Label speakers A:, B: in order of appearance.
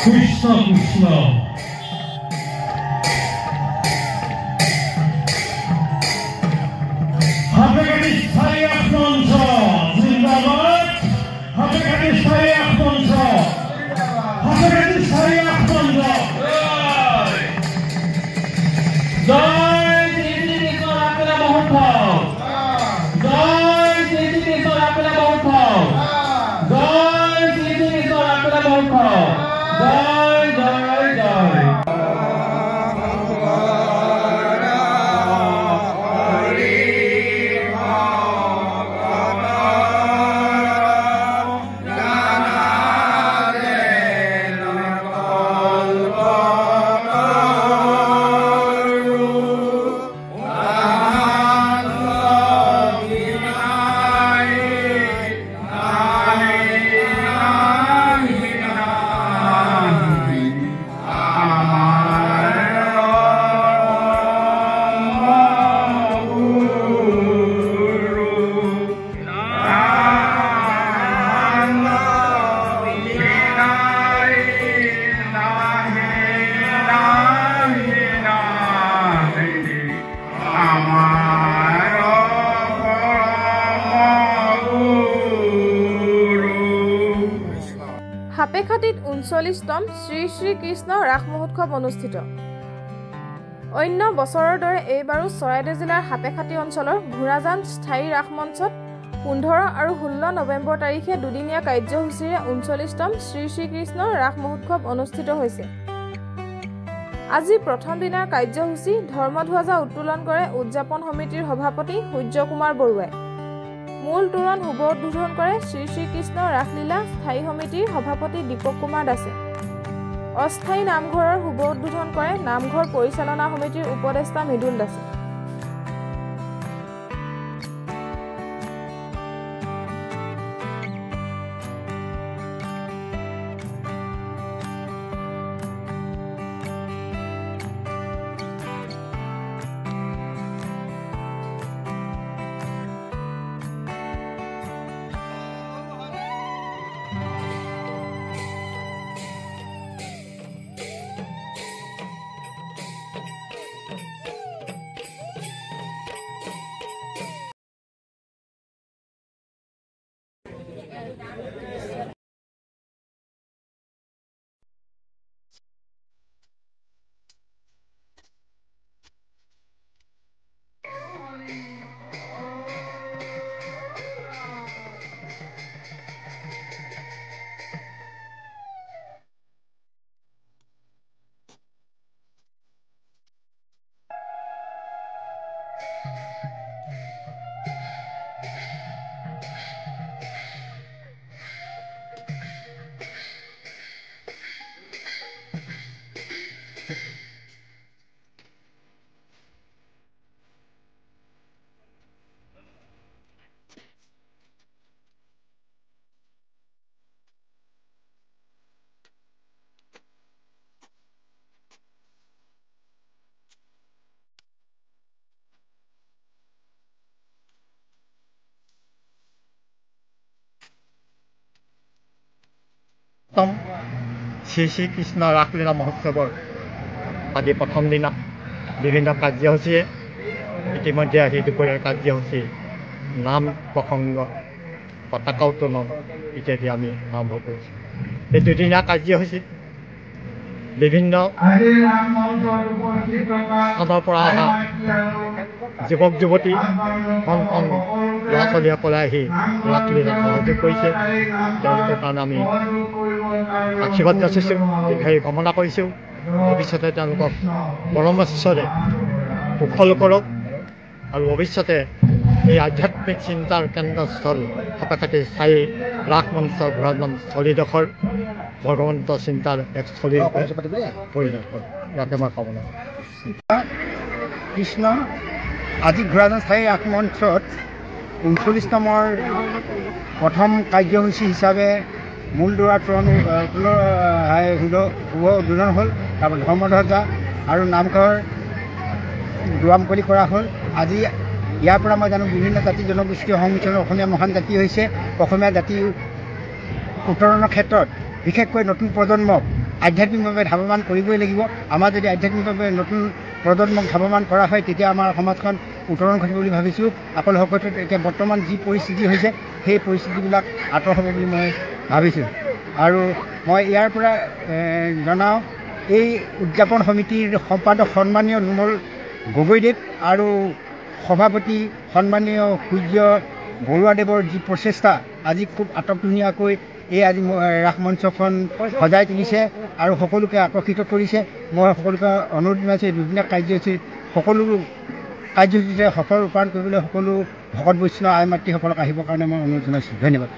A: কৃষ্ণ কৃষ্ণ হাতেকাটি স্থায়ী মঞ্চ জিন্দাবাদ হাতেকাটি স্থায়ী মঞ্চ হাতেকাটি স্থায়ী মঞ্চ জয় শ্রী কৃষ্ণ রাখলা মহোৎসব জয় শ্রী কৃষ্ণ রাখলা মহোৎসব জয় শ্রী কৃষ্ণ রাখলা মহোৎসব জয় জয় জয়
B: হাপেখাটিত ৩৯তম শ্ৰী শ্ৰী কৃষ্ণ ৰাস মহোৎসৱ অনুষ্ঠিত। অন্য বছৰৰ দৰে এইবাৰো চৰাইদেউ জিলাৰ হাপেখাটি অঞ্চলৰ ঘোঁৰাজান স্থায়ী ৰাস মঞ্চত ১৫ আৰু ১৬ নৱেম্বৰ তাৰিখে দুদিনীয়া কাৰ্যসূচীৰে ৩৯তম শ্ৰী শ্ৰী কৃষ্ণ ৰাস মহোৎসৱ অনুষ্ঠিত হৈছে। আজি প্ৰথম দিনাৰ কাৰ্যসূচী ধৰ্মধ্বজা উত্তোলন কৰে উদযাপন সমিতিৰ সভাপতি সূৰ্য কুমাৰ বৰুৱাই। মূল তোৰণ শুভ উদ্বোধন কৰে শ্ৰী শ্ৰী কৃষ্ণ ৰাসলীলা স্থায়ী সমিতিৰ সভাপতি দীপক কুমাৰ দাসে। অস্থায়ী নামঘৰৰ শুভ উদ্বোধন কৰে নামঘৰ পৰিচালনা সমিতিৰ উপদেষ্টা মৃদুল দাসে।
C: শ্ৰী শ্ৰী কৃষ্ণ ৰাসলীলা মহোৎসৱৰ আজি প্ৰথম দিনা বিভিন্ন কাৰ্যসূচীয়ে ইতিমধ্যে আহি দুপৰীয়াৰ কাৰ্যসূচী নাম প্ৰসংগ পতাকা উত্তোলন ইত্যাদি আমি আৰম্ভ কৰিছোঁ। এই দুদিনীয়া কাৰ্যসূচীত বিভিন্ন স্থানৰ পৰা অহা যুৱক যুৱতী কণ কণ ল'ৰা ছোৱালীসকলে আহি ৰাসলীলাত সহযোগ কৰিছে। তেওঁলোকৰ কাৰণে আমি আশীৰ্বাদ যাচিছোঁ, দীৰ্ঘায়ু কামনা কৰিছোঁ। ভৱিষ্যতে তেওঁলোকক পৰমেশ্বৰে কুশল কৰক আৰু ভৱিষ্যতে এই আধ্যাত্মিক চিন্তাৰ কেন্দ্ৰস্থল হাপেখাটি স্থায়ী ৰাস মঞ্চ ঘোঁৰাজান স্থলীডোখৰ ভগৱন্ত চিন্তাৰ এক স্থলীৰ পৰিণত হয়। ইয়াকে মই কামনা
D: কৃষ্ণ আজি ঘোঁৰাজান স্থায়ী ৰাস মঞ্চত ৩৯তমৰ প্ৰথম কাৰ্যসূচী হিচাপে মূল দৌৰা তোৰণ শুভ উদ্বোধন হ'ল। তাৰপৰা ধৰ্মধ্বজা আৰু নামঘৰ দুৱামুকলি কৰা হ'ল। আজি ইয়াৰ পৰা মই জানো বিভিন্ন জাতি জনগোষ্ঠীয় সংমিশ্ৰণৰ অসমীয়া মহান জাতি হৈছে। অসমীয়া জাতি উত্তৰণৰ ক্ষেত্ৰত বিশেষকৈ নতুন প্ৰজন্মক আধ্যাত্মিকভাৱে ধাৱমান কৰিবই লাগিব। আমাৰ যদি আধ্যাত্মিকভাৱে নতুন প্ৰজন্মক ধাৱমান কৰা হয় তেতিয়া আমাৰ সমাজখন উত্তৰণ ঘটিব বুলি ভাবিছোঁ। আপোনালোকৰ ক্ষেত্ৰত এতিয়া বৰ্তমান যি পৰিস্থিতি হৈছে সেই পৰিস্থিতিবিলাক আঁতৰ হ'ব বুলি মই ভাবিছোঁ। আৰু মই ইয়াৰ পৰা জনাওঁ, এই উদযাপন সমিতিৰ সম্পাদক সন্মানীয় নুমল গগৈদেৱ আৰু সভাপতি সন্মানীয় সূৰ্য বৰুৱাদেৱৰ যি প্ৰচেষ্টা, আজি খুব আটকধুনীয়াকৈ এই আজি ৰাস মঞ্চখন সজাই তুলিছে আৰু সকলোকে আকৰ্ষিত কৰিছে। মই সকলোকে অনুৰোধ জনাইছোঁ বিভিন্ন সকলো কাৰ্যসূচীৰে সফল ৰূপায়ণ কৰিবলৈ সকলো ভকত বৈষ্ণৱ আই মাতৃসকলক আহিবৰ কাৰণে মই অনুৰোধ জনাইছোঁ। ধন্যবাদ।